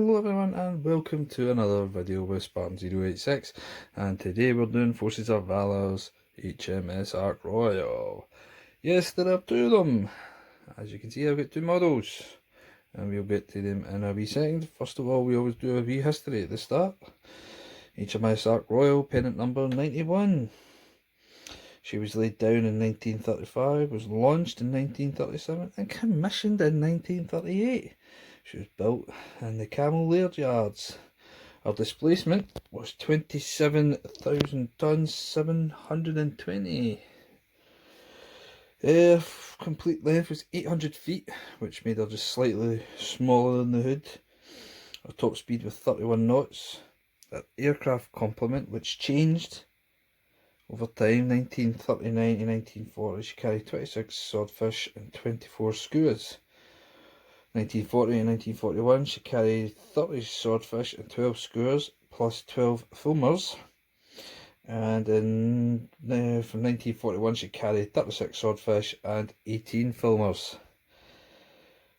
Hello everyone and welcome to another video with Spartan 086, and today we're doing Forces of Valor's HMS Ark Royal. Yes, there are two of them. As you can see, I've got two models and we'll get to them in a wee second. First of all, we always do a wee history at the start. HMS Ark Royal, pennant number 91. She was laid down in 1935, was launched in 1937 and commissioned in 1938. She was built in the Camel Laird yards. Her displacement was 27,000 tonnes, 720. Complete length was 800 feet, which made her just slightly smaller than the hood. Her top speed was 31 knots. Her aircraft complement, which changed over time, 1939 to 1940, she carried 26 swordfish and 24 skuas. 1940 and 1941, she carried 30 swordfish and 12 skuas, plus 12 fulmars. And from 1941, she carried 36 swordfish and 18 fulmars.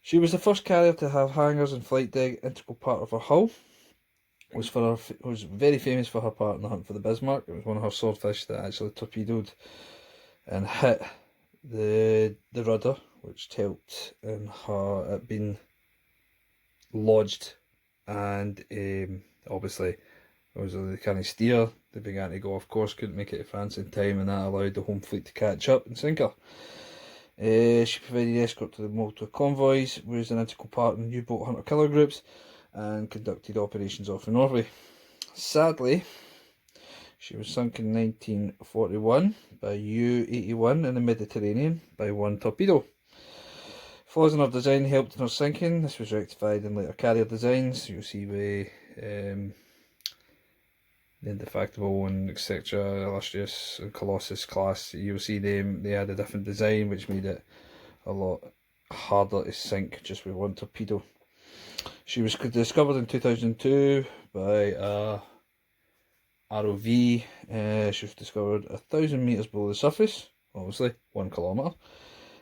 She was the first carrier to have hangars and flight deck integral part of her hull. Was very famous for her part in the hunt for the Bismarck. It was one of her swordfish that actually torpedoed and hit the rudder, which helped in her it being lodged, and obviously they can't steer. They began to go off course, couldn't make it to France in time, and that allowed the home fleet to catch up and sink her. She provided escort to the Malta convoys, was an integral part in U-boat hunter killer groups, and conducted operations off in Norway. Sadly, she was sunk in 1941 by U-81 in the Mediterranean by one torpedo. Flaws in her design helped in her sinking. This was rectified in later carrier designs. You'll see the Indefactible and etc., Illustrious and Colossus class. You'll see them, they had a different design which made it a lot harder to sink just with one torpedo. She was discovered in 2002 by ROV. She was discovered 1,000 metres below the surface, obviously 1 kilometre,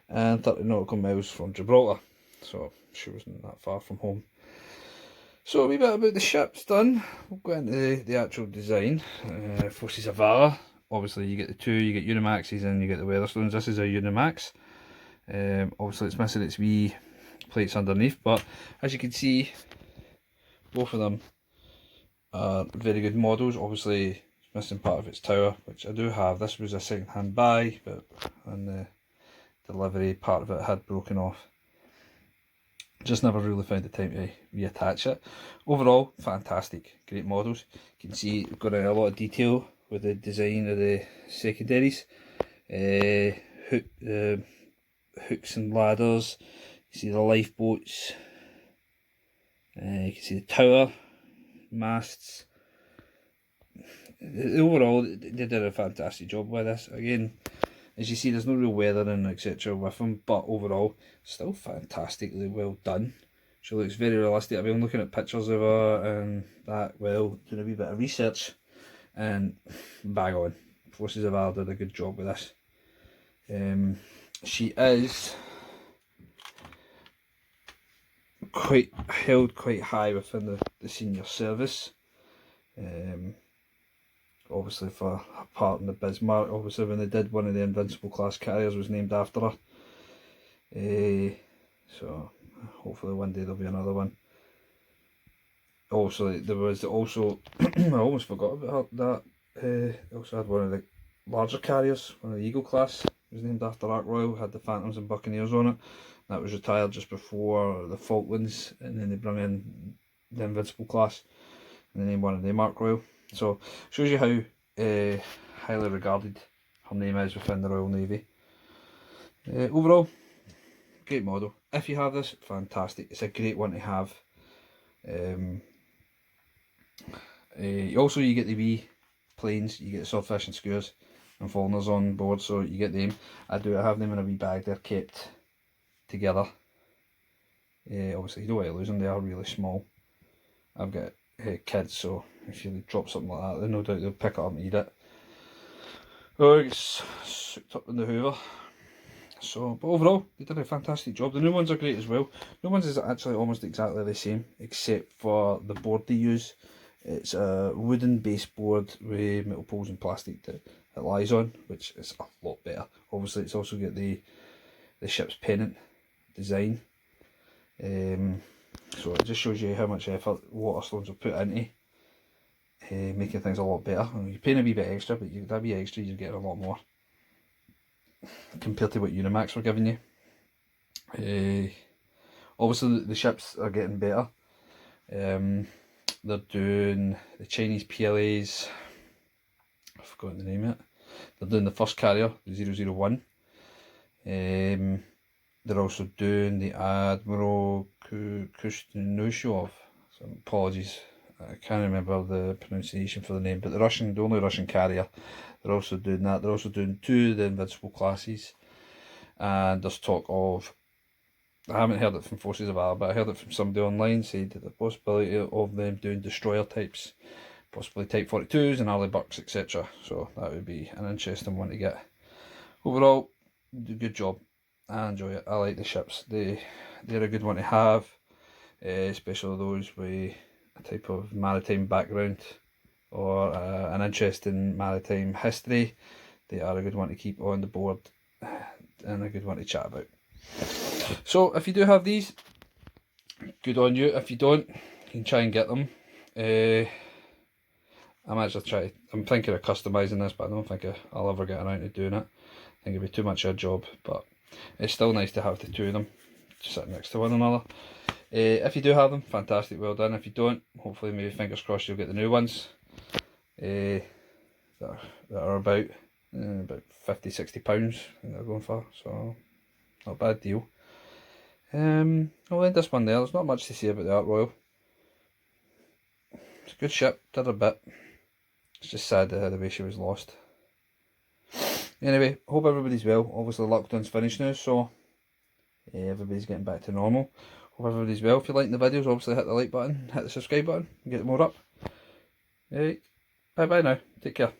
and 30 nautical miles from Gibraltar, so she wasn't that far from home. So a wee bit about the ship's done. We'll go into the actual design. Forces of Valor, obviously you get the two, you get Unimaxes and you get the Weatherstones. This is a Unimax. Obviously it's missing its wee plates underneath, but as you can see, both of them are very good models. Obviously it's missing part of its tower, which I do have. This was a second hand buy, but on the delivery part of it had broken off. Just never really found the time to reattach it. Overall, fantastic, great models. You can see we've got a lot of detail with the design of the secondaries. Hooks and ladders. You see the lifeboats. You can see the tower, masts. Overall, they did a fantastic job with this. Again, as you see, there's no real weathering etc. with them, but overall, still fantastically well done. She looks very realistic. I've been looking at pictures of her and that, well, doing a wee bit of research, and bang on. Forces of Valor did a good job with this. She is held quite high within the senior service. Obviously for her part in the Bismarck. Obviously when they did, one of the Invincible class carriers was named after her. So hopefully one day there'll be another one. Also there was also I almost forgot about her, that also had one of the larger carriers, one of the Eagle class. It was named after Ark Royal, had the Phantoms and Buccaneers on it. That was retired just before the Falklands, and then they brought in the Invincible class and they named one of them Ark Royal. So shows you how highly regarded her name is within the Royal Navy. Overall, great model. If you have this, fantastic. It's a great one to have. Also you get the wee planes, you get the swordfish and skuas and fawners on board, so you get them. I have them in a wee bag. They're kept together. Obviously you don't want to lose them, they are really small. I've got kids, so if you drop something like that, then no doubt they'll pick it up and eat it. Oh, it gets soaked up in the hoover. So, but overall, they did a fantastic job. The new ones are great as well. New ones is actually almost exactly the same, except for the board they use. It's a wooden baseboard with metal poles and plastic that it lies on, which is a lot better. Obviously, it's also got the ship's pennant design. So it just shows you how much effort Waterstones have put into making things a lot better. You're paying a wee bit extra, but that wee extra you're getting a lot more compared to what Unimax were giving you. Obviously the ships are getting better. They're doing the Chinese PLAs, I've forgotten the name of it. They're doing the first carrier, the 001. They're also doing the Admiral Kushnushov. So apologies, I can't remember the pronunciation for the name, but the only Russian carrier. They're also doing that. They're also doing 2 of the Invincible classes, and there's talk of, I haven't heard it from Forces of Valor, but I heard it from somebody online, said that the possibility of them doing destroyer types, possibly Type 42s and early Bucks, etc. So that would be an interesting one to get. Overall, good job. I enjoy it. I like the ships. They're a good one to have, especially those with a type of maritime background or an interest in maritime history. They are a good one to keep on the board and a good one to chat about. So if you do have these, good on you. If you don't, you can try and get them. I'm thinking of customising this, but I don't think I'll ever get around to doing it. I think it'd be too much of a job, but it's still nice to have the 2 of them sitting next to one another. If you do have them, fantastic, well done. If you don't, hopefully, maybe fingers crossed, you'll get the new ones that are about 50-60 pounds. I think they're going for, so not a bad deal. I'll end this one there. There's not much to say about the Ark Royal. It's a good ship, did a bit. It's just sad the way she was lost. Anyway, hope everybody's well. Obviously lockdown's finished now, so everybody's getting back to normal. Hope everybody's well. If you're liking the videos, obviously hit the like button, hit the subscribe button, and get more up. Alright, bye bye now. Take care.